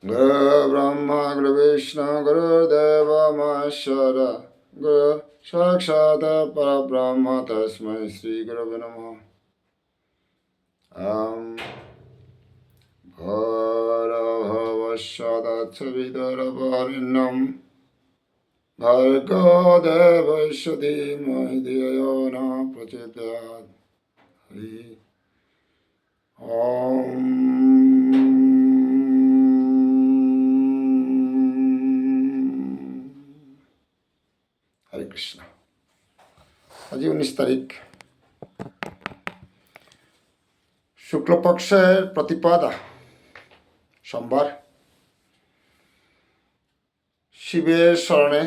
Guru Brahma Guru Vishnu Guru Deva Maheshwara Guru Sakshat Parabrahma Tasmai Sri Gurave Namaha. Bharavavasvadacchavidaravarindam Bhargo Devasya Dhimahi Dhiyo Yo Na Prachodayat. Hari Om. হরে কৃষ্ণ। আজি 19 তারিখ, শুক্লপক্ষের প্রতিপদা, সোমবার। শিবের স্মরণে,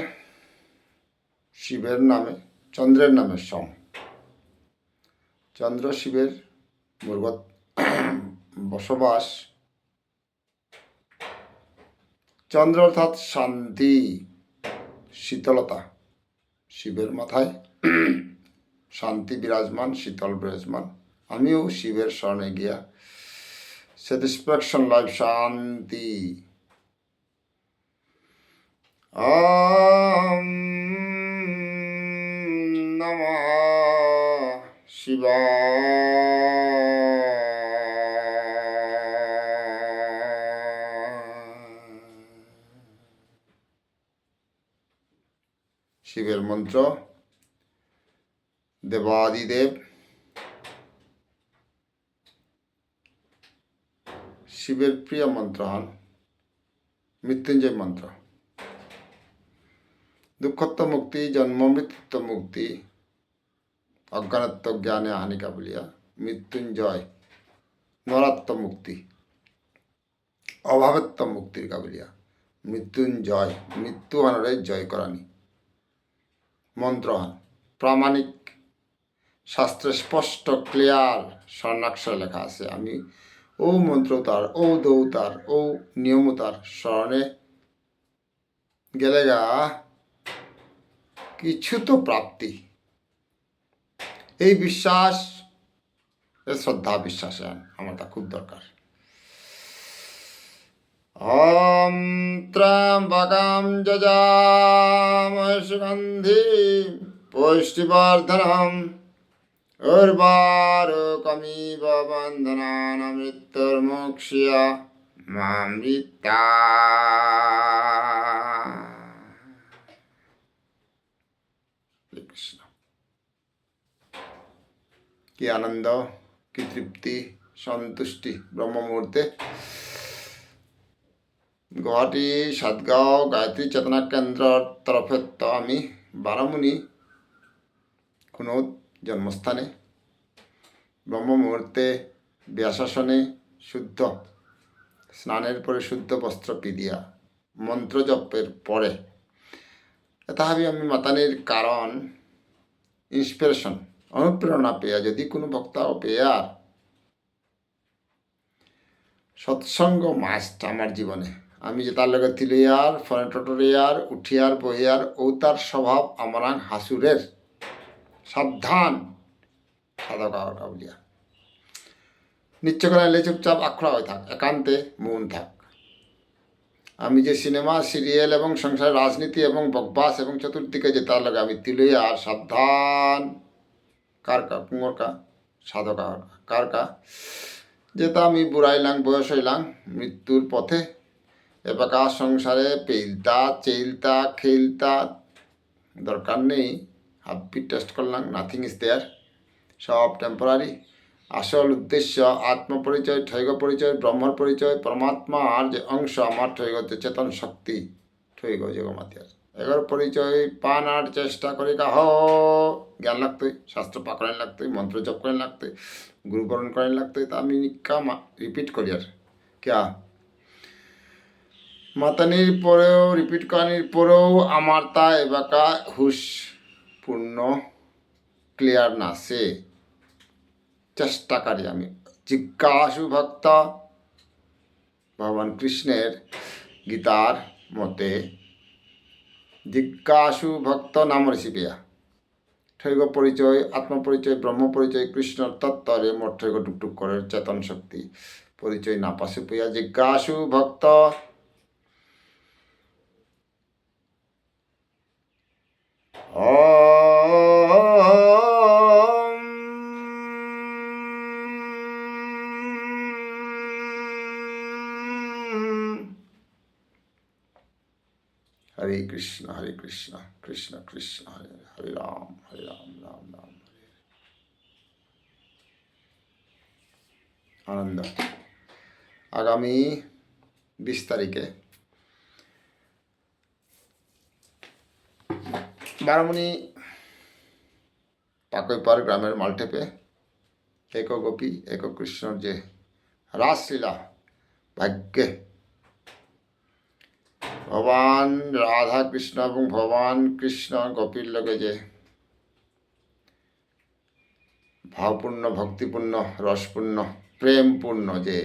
শিবের নামে, চন্দ্রের নামে সোম। চন্দ্র শিবের মূর্গত বসবাস। চন্দ্র অর্থাৎ শান্তি, শীতলতা। শিবের মাথায় শান্তি বিরাজমান, শীতল বিরাজমান। আমিও শিবের শরণে গিয়া স্যাটিসফ্যাকশন লাইফ, শান্তি। ওম নমঃ শিবায়। শিবের মন্ত্র দেবাদিদেব, শিবের প্রিয় মন্ত্র হন মৃত্যুঞ্জয় মন্ত্র। দুঃখত্ব মুক্তি, জন্ম মৃত্যুত্ব মুক্তি, অজ্ঞানত্ব জ্ঞানে হানিকা বলিয়া মৃত্যুঞ্জয়। নরাত্ম মুক্তি, অভাবত্ব মুক্তির কাবলিয়া মৃত্যুঞ্জয়। মৃত্যু আনরে জয় করানি মন্ত্র হন। প্রামাণিক শাস্ত্রে স্পষ্ট ক্লিয়ার স্বর্ণাক্ষরে লেখা আছে। আমি ও মন্ত্র তার, ও দৌতার, ও নিয়মতার স্মরণে গেলে গা কিছু তো প্রাপ্তি। এই বিশ্বাস, শ্রদ্ধা বিশ্বাস আমার তা খুব দরকার। ওম ত্র্যম্বকম যজামহে সুগন্ধিম পুষ্টিবর্ধনম উর্বারুকমিব বন্ধনান মৃত্যুর্মোক্ষ্য মামৃতা। কৃষ্ণ, কি আনন্দ, কি তৃপ্তি, সন্তুষ্টি ব্রহ্ম মুহূর্তে। গুৱাহাটী সাতগাঁও গায়ত্রী চেতনা কেন্দ্রের তরফে তো আমি বারামুনি কোনো জন্মস্থানে ব্রহ্ম মুহূর্তে ব্যাসাসনে শুদ্ধ স্নানের পরে শুদ্ধ বস্ত্র পিদিয়া মন্ত্র জপের পরে তাহাবি আমি মাতানির কারণ ইন্সপিরেশন, অনুপ্রেরণা পেয়া যদি কোনো বক্তাও পেয়ার সৎসঙ্গ মাস্ট আমার জীবনে। আমি যে তার লগে তিলিয়ার ফোনে টটরিয়ার উঠিয়ার বহিয়ার ও তার স্বভাব আমার হাসুরের সাবধান সাধকা বলিয়া নিশ্চ করে এলে চুপচাপ আখড়া হয়ে থাক, একান্তে মন থাক। আমি যে সিনেমা, সিরিয়াল এবং সংসার, রাজনীতি এবং বকবাস এবং চতুর্দিকে যে তার লগে আমি তিলিয়ার সাবধান। কার কা কুঁয়োর কা সাধকা কার কা যেটা আমি বুড়াইলাম, বয়স হইলাম, মৃত্যুর পথে এবাকা সংসারে পেলতা চেলতা খেলতা দরকার নেই। হাব্বি টেস্ট করলাম, নাথিং ইজ দেয়ার, সব টেম্পোরারি। আসল উদ্দেশ্য আত্মপরিচয়, ঠৈগ পরিচয়, ব্রহ্মর পরিচয়, পরমাত্মার যে অংশ আমার ঠৈগ যে চেতন শক্তি ঠৈগ জগমাতিয়ার এগর পরিচয় পানার চেষ্টা করি কা হ। জ্ঞান লাগতোই, শাস্ত্র পাকড়াইন লাগতোই, মন্ত্র জপ করেন লাগতোই, গুরুবরণ করেন লাগতোই। তা আমি নিকা রিপিট করি আর ক্যা মাতানির পরেও রিপিট করানির পরেও আমার তা এবাকা হুশ পূর্ণ ক্লিয়ার না সে চেষ্টাকারী আমি। জিজ্ঞাসু ভক্ত ভগবান কৃষ্ণের গীতার মতে জিজ্ঞাসু ভক্ত নাম রেসিপিয়া ঠৈগ পরিচয়, আত্মপরিচয়, ব্রহ্ম পরিচয়, কৃষ্ণ তত্ত্বরে মোট ঠৈগ টুকটুক করে চেতন শক্তি পরিচয় না পাশে পেয়া জিজ্ঞাসু ভক্ত ওম হরে কৃষ্ণ কৃষ্ণ কৃষ্ণ হরে হরে রাম রাম রাম। আনন্দ। আগামী 20 তারিখে বারামণি পাকৈপার গ্রামের মালটেপে এক গোপী এক কৃষ্ণর যে রাসলীলা ভাগ্যে ভগবান রাধা কৃষ্ণ এবং ভগবান কৃষ্ণ গোপীর লগে যে ভাবপূর্ণ ভক্তিপূর্ণ রসপূর্ণ প্রেমপূর্ণ যে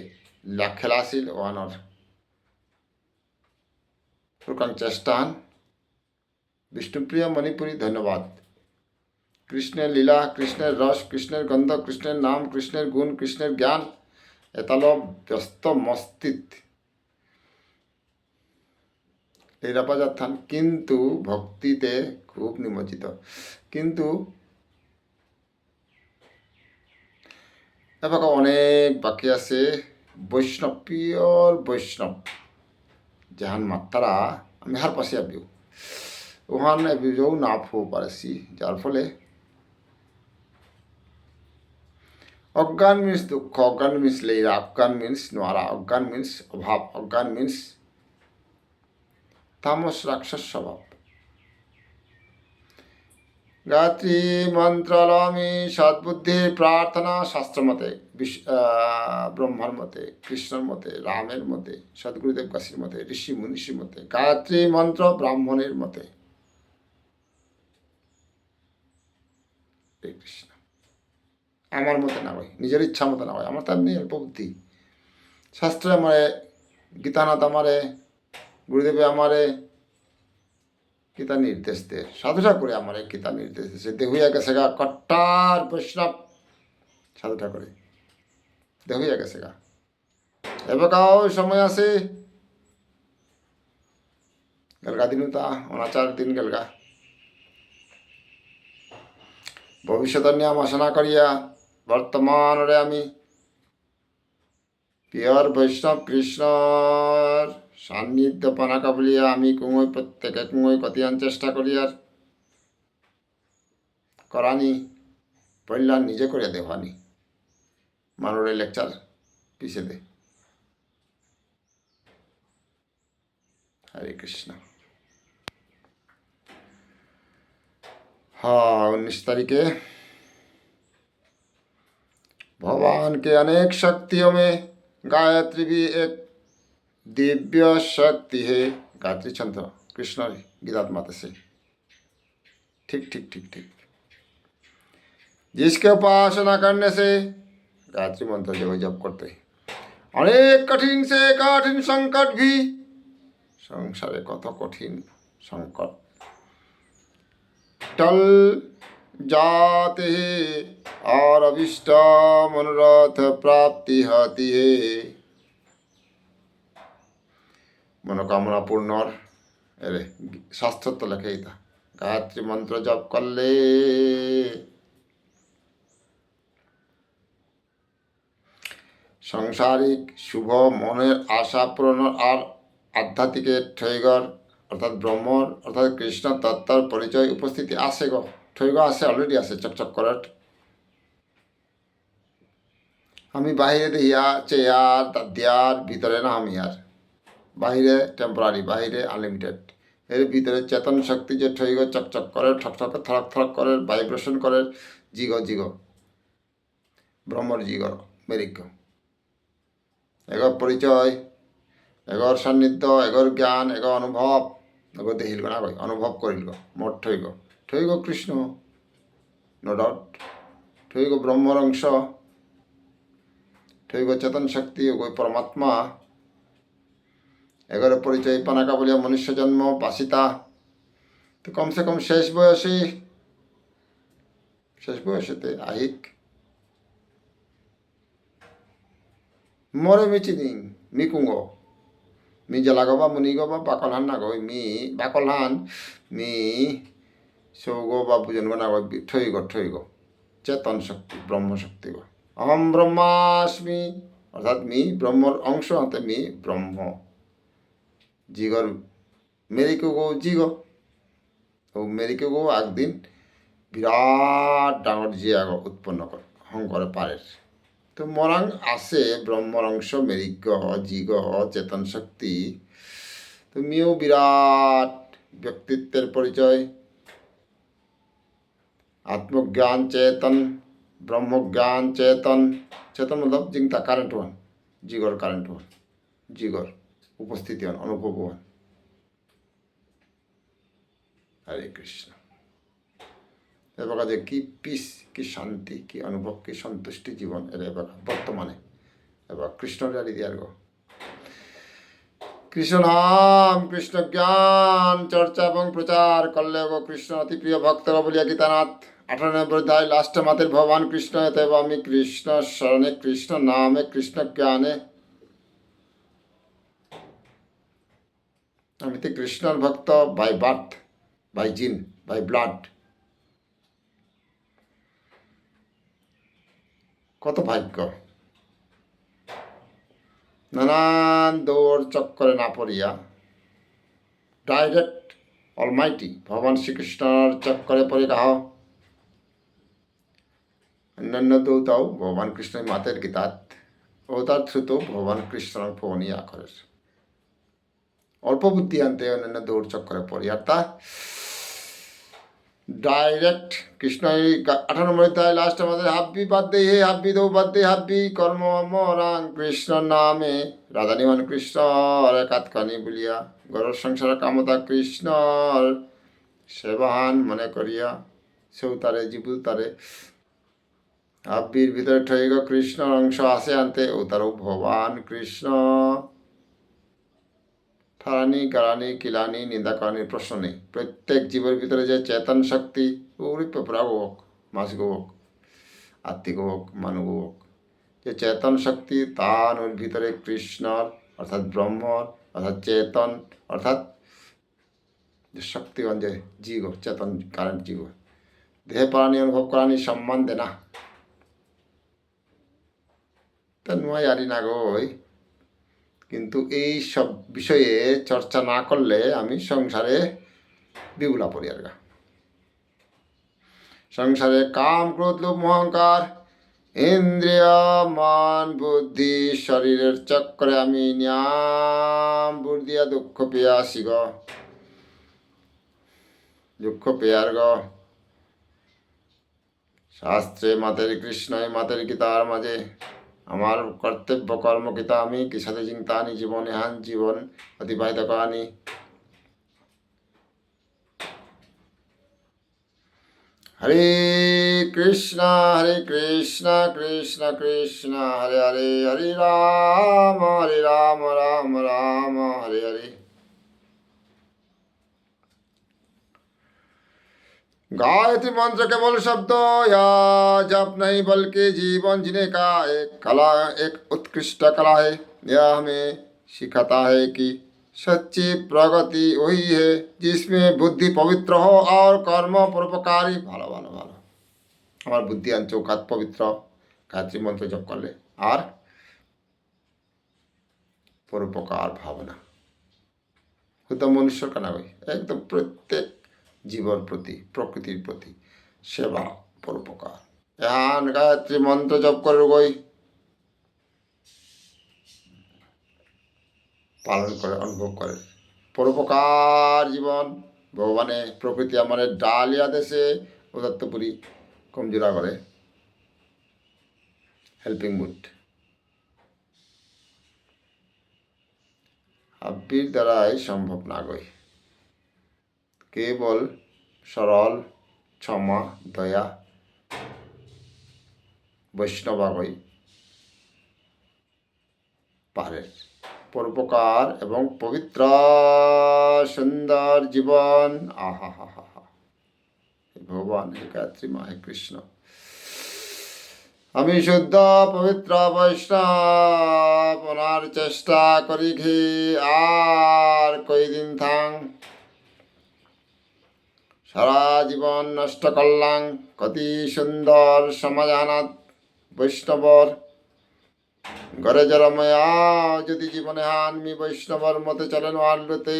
খেলা আছিল ওহানোর প্রকাং চেষ্টান বিষ্ণুপ্রিয়া মণিপুরী ধন্যবাদ। কৃষ্ণের লীলা, কৃষ্ণের রস, কৃষ্ণের গন্ধ, কৃষ্ণের নাম, কৃষ্ণের গুণ, কৃষ্ণের জ্ঞান এতাল ব্যস্ত মস্তিত নিরাপাজাত্থান, কিন্তু ভক্তিতে খুব নিমজ্জিত। কিন্তু এবার অনেক বাকি আছে বৈষ্ণব, পিওর বৈষ্ণব যাহান মাত্রা আমি হার পাশে আবিও ওহান এবিও না ফো পারছি, যার ফলে অজ্ঞান মিন্স দুঃখ, অজ্ঞান মিন্স লীলা, অজ্ঞান মিন্স নোয়ারা, অজ্ঞান মিন্স অভাব, অজ্ঞান মিন্স তামস রাক্ষস স্বভাব। গায়ত্রী মন্ত্রালমি সদ্বুদ্ধির প্রার্থনা শাস্ত্র মতে, ব্রহ্মার মতে, কৃষ্ণর মতে, রামের মতে, সদ্গুরুদেব কাশীর মতে, ঋষি মুনিষির মতে, গায়ত্রী মন্ত্র ব্রাহ্মণের মতে। কৃষ্ণ আমার মতে না হয়, নিজের ইচ্ছা মতো না হয়, আমার তো এমনি অল্প বুদ্ধি। শাস্ত্রে আমারে গীতানাথ আমারে গুরুদেবে আমারে গীতা নির্দেশ দে, সাধু ঠাকুরে আমার গীতা নির্দেশ দিয়েছে। দেহুয়া গেছে গা কট্টার বৈষ্ণব সাধু ঠাকুরে দেহুয়া গেছে গা। এবারও সময় আছে, গেলগা দিন তা অনাচার দিন গেলগা। ভবিষ্যতের নিয়ে আলোচনা করিয়া বর্তমানরে আমি পিওর বৈষ্ণব কৃষ্ণর সান্নিধ্য পানাকা বলিয়া আমি কুঙই প্রত্যেকে কুঙই কতিয়ান চেষ্টা করিয়ার করানি পড়লাম নিজে করে দেওয়ানি মানুষের লেকচার পিছিয়ে দে। হরে কৃষ্ণ। हाँ 19 तारीखे भगवान के अनेक शक्तियों में गायत्री भी एक दिव्य शक्ति है। गायत्री छंद कृष्ण गीता माता से ठीक ठीक ठीक ठीक जिसके उपासना करने से गायत्री मंत्र जो जप करते अनेक कठिन से कठिन संकट भी संसारे कत कठिन संकट टल जाते हैं और अभिष्ट मनोरथ प्राप्ति होती है। मनोकामना पूर्ण अरे शास्त्र तो लिखे था गायत्री मंत्र जप कर ले संसारिक शुभ मनेर आशा पूर्ण और आध्यात्मिक ठैगर अर्थात ब्रह्मर अर्थात कृष्ण तत्वर परिचय उपस्थिति आसे गो ठैग आसे अलरेडी आसे चकचक कर हमें बाहरे दिया चेयर दादियार भीतरे ना हम यार बाहरे टेम्परारी बाहरे अनलिमिटेड एर भीतरे चेतन शक्ति जो ठैग चकचक करे ठक ठक थरक थरक करे वाइब्रेशन करे जिगो जिगो ब्रह्मर जिगो मेरिक एगो परिचय एगोर सान्निध्य एगोर ज्ञान एगो अनुभव एगो देहिल ना भाई अनुभव करिल मोट ठैग ठैग कृष्ण नो डाउट ठैग ब्रह्मर अंश ठैग चेतन शक्ति एगो परमात्मा एगोर परिचय पानाका बोलिया मनुष्य जन्म बासिता तो कम से कम शेष बयसेते आहिक मरे मिचिनिंग मिकुंगो मी जलागोबा मुनिगोबा बाकलहान ना गई मी बाकलहान मी সৌগ বা বুঝনগো না ঠইগ চেতন শক্তি ব্রহ্মশক্তি গো অহম ব্রহ্মাস্মি অর্থাৎ মি ব্রহ্মর অংশ হাতে মি ব্রহ্ম জিগর মেরিকে গো জিগ ও মেরিকে গো একদিন বিরাট ডাঙর জিয়াগ উৎপন্ন করে শঙ্করে পারের তো মরাং আছে ব্রহ্মর অংশ মেরিক জিগ চেতন শক্তি তুমিও বিরাট ব্যক্তিত্বের পরিচয় आत्मज्ञान चेतन ब्रह्म ज्ञान चेतन चेतन मतलब जिंता কারেন্ট হন জিগর কারেন্ট হন জিগর উপস্থিতি হন অনুভব হন হরে কৃষ্ণ এবার যে কি পিস কি শান্তি কি অনুভব কি সন্তুষ্টি জীবন এর এবার বর্তমানে এবার কৃষ্ণ জারি দিয়ার গো কৃষ্ণ নাম কৃষ্ণ জ্ঞান চর্চা এবং প্রচার করলে গো কৃষ্ণ অতি প্রিয় ভক্ত বলিয়া গীতানাথ 98 অধ্যায় লাস্ট মাতের ভগবান কৃষ্ণ এতএব আমি কৃষ্ণ শরণে কৃষ্ণ নামে কৃষ্ণ জ্ঞানে আমি তো কৃষ্ণর ভক্ত বাই বার্থ বাই জিন বাই ব্লাড কত ভাগ্য নানান দৌড় চক্করে না পড়িয়া ডাইরেক্ট অলমাইটি ভগবান শ্রীকৃষ্ণর চক্করে পড়ে কাহ অন্যান্য দৌতাও ভগবান কৃষ্ণের মাতের গীতাত অবতার থ্রুত ভগবান কৃষ্ণর ফোনিয়া করে অল্প বুদ্ধি আনতে অন্যান্য দৌড় চক্করে পড়ি আর তা ডাইরেক্ট কৃষ্ণ 98 অধ্যায় লাস্ট আমাদের হাব্বি বাদ দে হে হাব্বি দৌ বাদ দে হাব্বি কর্ম মরাং কৃষ্ণ নামে রাধানিমান কৃষ্ণ একাতখানি বলিয়া গরর সংসার কামতা কৃষ্ণর সেবাহান মনে করিয়া সেও তারে জীবু তারে হাব্বির ভিতরে ঠইগ কৃষ্ণর অংশ আসে আনতে ও তারও ভগবান কৃষ্ণ ঠারানি গালানি কিলানি নিন্দা করানির প্রশ্ন নেই প্রত্যেক জীবের ভিতরে যে চেতন শক্তি ওরই পেপরা হোক মাছ হোক আত্মিক হোক মানুষ হোক যে চেতন শক্তি তার ওর ভিতরে কৃষ্ণর অর্থাৎ ব্রহ্মর অর্থাৎ চেতন অর্থাৎ যে শক্তিগণ যে জীব চেতন কারেন্ট জীব দেহে প্রাণী অনুভব করানি সম্মান দে না তা নয় আরি না গই কিন্তু এই সব বিষয়ে চর্চা না করলে আমি সংসারে বিগুলা পড়ি আর গা সংসারে কাম ক্রোধ লোভ অহংকার ইন্দ্রিয় মান বুদ্ধি শরীরের চক্রে আমি নিয়াম বুদ্ধিয়া দুঃখ পেয়ে আসি গ দুঃখ পেয়ার গ শাস্ত্রে মাতের কৃষ্ণই মাতের গীতার মাঝে আমার কর্তব্য কর্মকিতা আমি কিসাতে চিন্তানি জীবনে হান জীবন অতিবাহিত করানি হরে কৃষ্ণ কৃষ্ণ কৃষ্ণ হরে হরে হরে রাম রাম রাম হরে হরে गायत्री मंत्र केवल शब्द या जप नहीं बल्कि जीवन जीने का एक कला एक उत्कृष्ट कला है यह हमें सिखाता है कि सच्ची प्रगति वही है जिसमें बुद्धि पवित्र हो और कर्म परोपकारी ভালো ভালো ভালো আমার বুদ্ধি আন চৌকাত পবিত্র গায়ত্রী মন্ত্র জপ করলে আর পরোপকার ভাবনা শুদ্ধ মনুষ্যর কানা ভাই একদম প্রত্যেক জীবর প্রতি প্রকৃতির প্রতি সেবা পরোপকার এহান গায়ত্রী মন্ত্র জপ করে গই পালন করে অনুভব করে পরোপকার জীবন ভগবানে প্রকৃতি আমার ডালিয়া দেশে উদাত্তপুরী কমজোরা করে হেল্পিং মুড আব্বির দ্বারাই সম্ভব না গই কেবল সরল ক্ষমা দয়া বৈষ্ণবাগই পারে পরোপকার এবং পবিত্র সুন্দর জীবন আহা হা হা হা ভগবান হে গায়ত্রী মা হে কৃষ্ণ আমি শুদ্ধ পবিত্র বৈষ্ণব ওনার চেষ্টা করি ঘি আর কই দিন থাং সারা জীবন নষ্ট করলাম কতি সুন্দর সমাজানাত বৈষ্ণবর ঘরে জরময়া যদি জীবনে আনমি বৈষ্ণবর মতে চলেন আল্লুতে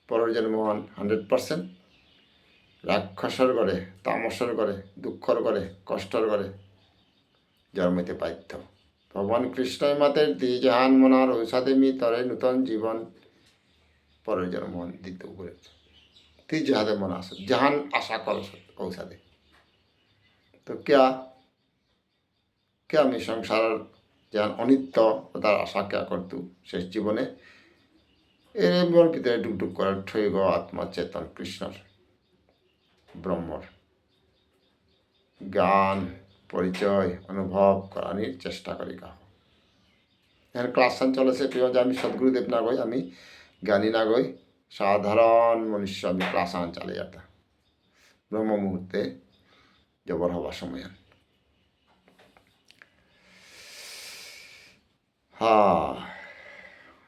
পরের জন্ম 100% রাক্ষসর করে তামসর করে দুঃখর করে কষ্টর করে জন্মতে বাধ্য ভগবান কৃষ্ণই মাতের দি জাহান মনার ঔষধে মি তরে নূতন জীবন পরের জন্ম দিতে উপরে তুই যাহাতে মন আস জাহান আশা কর ঔষধে তো কে আমি সংসার যেন অনিত্য তার আশা কে করতু শেষ জীবনে এর মোর ভিতরে ডুকডুক করার ঠৈগ আত্মা চেতন কৃষ্ণর ব্রহ্মর জ্ঞান পরিচয় অনুভব করানির চেষ্টা করি কাহ এখানে ক্লাসান চলেছে প্রিয় যে আমি সদ্গুরুদেব না গই আমি জ্ঞানী না গই সাধারণ মনুষ্য আমি ক্লাসান চালিয়ে যেত ব্রহ্ম মুহূর্তে জবর হবার সময়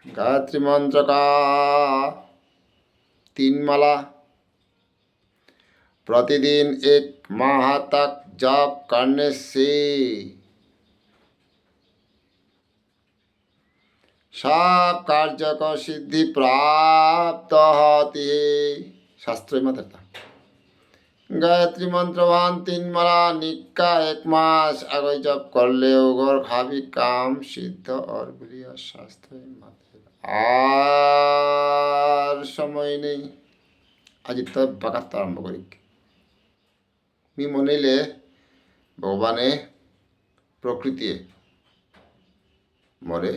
गायत्री मंत्र का 3 माला प्रतिदिन 1 माह तक जाप करने से सब कार्य को सिद्धि प्राप्त होती है शास्त्र में था गायत्री मंत्रवान 3 माला निका 1 मास आगे जप कर ले ओगर खाबी काम सिद्ध और बुलिया शास्त्र मत আর সময় নেই আজি তো বাগাত আরম্ভ করি মি মনিলে ভগবানে প্রকৃতি মরে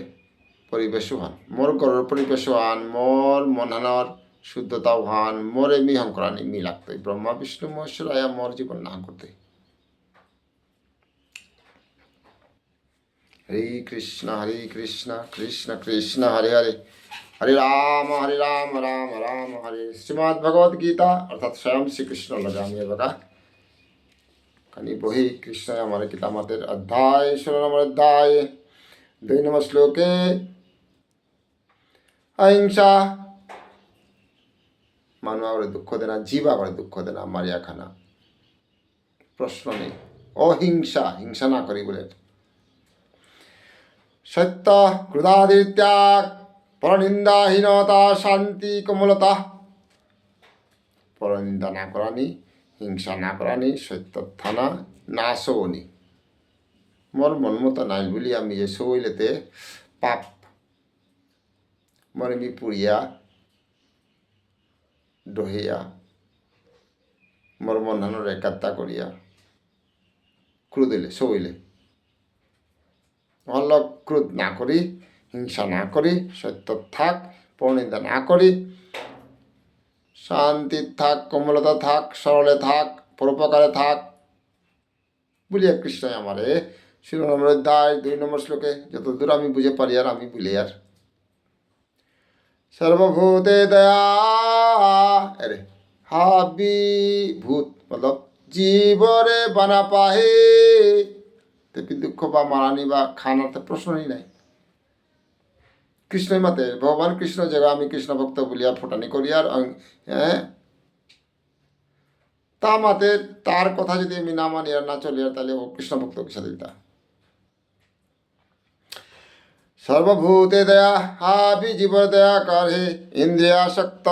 পরিবেশ হান মোর ঘরের পরিবেশ হান মোর মনহানর শুদ্ধতা হান মোরে মি হংকরানি মি লাগতো ব্রহ্মা বিষ্ণু মহেশ্বর আয়া মোর জীবন না করতে हरे कृष्ण कृष्ण कृष्ण हरे हरे हरे राम राम राम हरे श्रीमद् भगवद गीता अर्थात स्वयं श्री कृष्ण लगा बगा कनी बही कृष्ण हमारे गीता मातेर अध्याय 16 नंबर अध्याय 2 नंबर श्लोके अहिंसा मानव दुख देना जीवा दुख देना मारिया खाना प्रश्न नहीं अहिंसा हिंसा ना करी बोले सत्य क्रोधादि त्याग परनिंदाहीनता शांति कोमलता परनिंदा ना करानी हिंसा ना करानी सत्य थाना ना शोनी मोर मन मत नाई बोली आमी जे शोइलेते पाप मरे मी पुरिया डहिया मोर मन हानो एकात्ता करिया क्रोधिले शोइले অলক ক্রোধ না করি হিংসা না করি সত্য থাক পরনিন্দা না করি শান্তি থাক কোমলতা থাক সরলে থাক পরোপকারে থাক বলিয়া কৃষ্ণ আমারে 16 নম্বর অধ্যায় 2 নম্বর শ্লোকে যতদূর আমি বুঝে পারি আর আমি বলি আর সর্বভূতে দয়া अरे हाबी भूत मतलब जीवरे बना पाहे दुख बा मारानी बा खाना तो प्रश्न ही नहीं कृष्ण मते भगवान कृष्ण जगह आमी कृष्ण भक्त बोलिया फटानी करियार ता माते तार कथा यदि आमी ना मानी और ना चलियार ताहले ओ कृष्ण भक्त के साथे दिता सर्वभूते दया हाबी जीव दया कर हे इंद्रियासक्त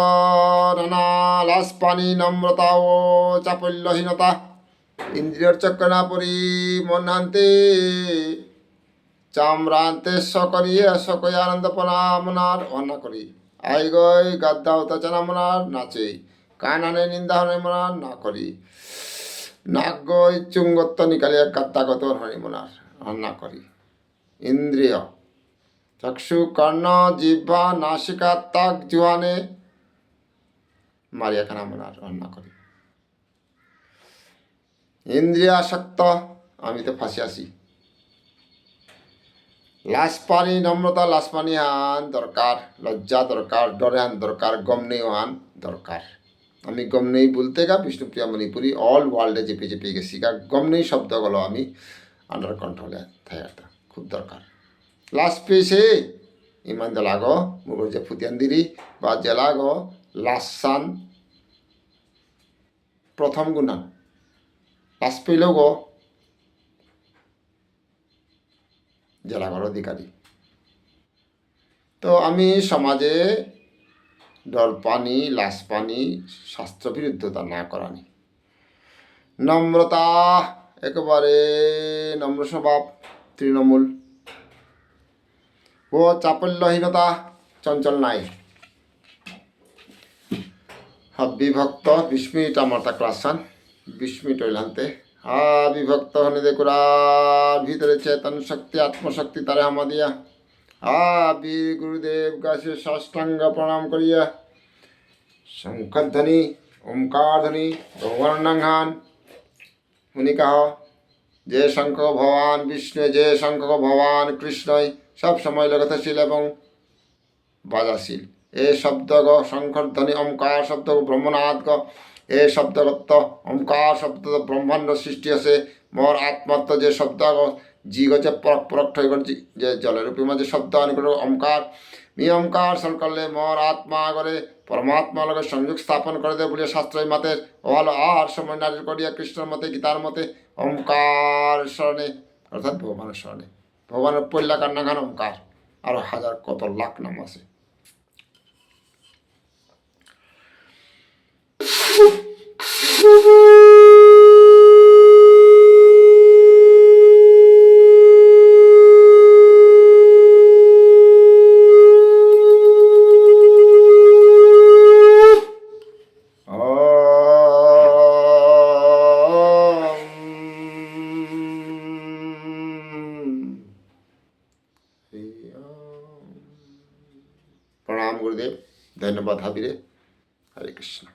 नाना लास पानी नम्रता ओ चापल्यहीनता इंद्रियर चक्र ना पड़ी मनाते चामरांते सकरिए सकय आनंद पना मनार अन्ना करी आई गई गद्दा होता चना मनार नाचे कानाने निंदा होने मनार ना करी नाक गई चुंगत्त निकालिया गद्दा गतोर होने मनार अन्ना करी इंद्रिय चक्षु कर्ण जिह्वा नासिका ताक जुहाने मारिया खाना मनार अन्ना करी इंद्रियासक्त आमी तो फाँसी आसी लासपानी नम्रता लासपानी हान दरकार लज्जा दरकार डरे हान दरकार गम नहीं हान दरकार आमी गम नहीं बोलते का विष्णुप्रिया मणिपुरी ऑल वर्ल्डे जेपे जेपे गेছি का गम नहीं शब्द गलो आमी अंडर कंट्रोले थायता खूब दरकार लास्ट पेसे इमान दलागो मुगो जे फुतियान दिरी बा जलागो लासान প্রথম গুণান লাজ পেলেও গো জেলাঘর অধিকারী। তো আমি সমাজে ডর পানি লাজ পানি শাস্ত্রবিরুদ্ধতা না করানি, নম্রতা একেবারে নম্র স্বভাব তৃণমূল, ও চাপল্যহীনতা চঞ্চল নাই। বিভক্ত 20 মিনিট আমার তা ক্লাস 20 মিনিট হইলান্তে বিভক্ত হনে দেখুরার ভিতরে চেতন শক্তি আত্মশক্তি তারে হামা দিয়া বীর গুরুদেব গাছে সাষ্টাঙ্গ প্রণাম করিয়া শঙ্খধ্বনি ওমকার ধ্বনি ভগবান নাঙ্গান উনি কাহ যে শঙ্খ ভগবান বিষ্ণু, যে শঙ্খ ভগবান কৃষ্ণই সব সময় লগতশীল এবং বাজাশীল। এ শব্দ গ শঙ্কর ধ্বনি ওমকার শব্দ ব্রহ্মনাথ গ এ শব্দগত ওমকার শব্দ ব্রহ্মাণ্ড সৃষ্টি আছে। মোর আত্মাত্ম যে শব্দ গ জি গছে পরক পরক ঠই যে জলের উপর মাঝে শব্দ অনেক ওমকার মি ওমকার সল করলে মোর আত্মা করে পরমাত্মা লগে সংযোগ স্থাপন করে দেয় বলে শাস্ত্রের মতে ওহালো আর সময় নারীর করিয়া কৃষ্ণের মতে গীতার মতে ওমকার স্মরণে অর্থাৎ ভগবানের স্মরণে। ভগবানের পল্লাকার নাগান ওমকার, আরো হাজার কত লাখ নাম আছে। প্রণাম গুরুদেব, ধন্যবাদ হাবিরে, হরে কৃষ্ণ।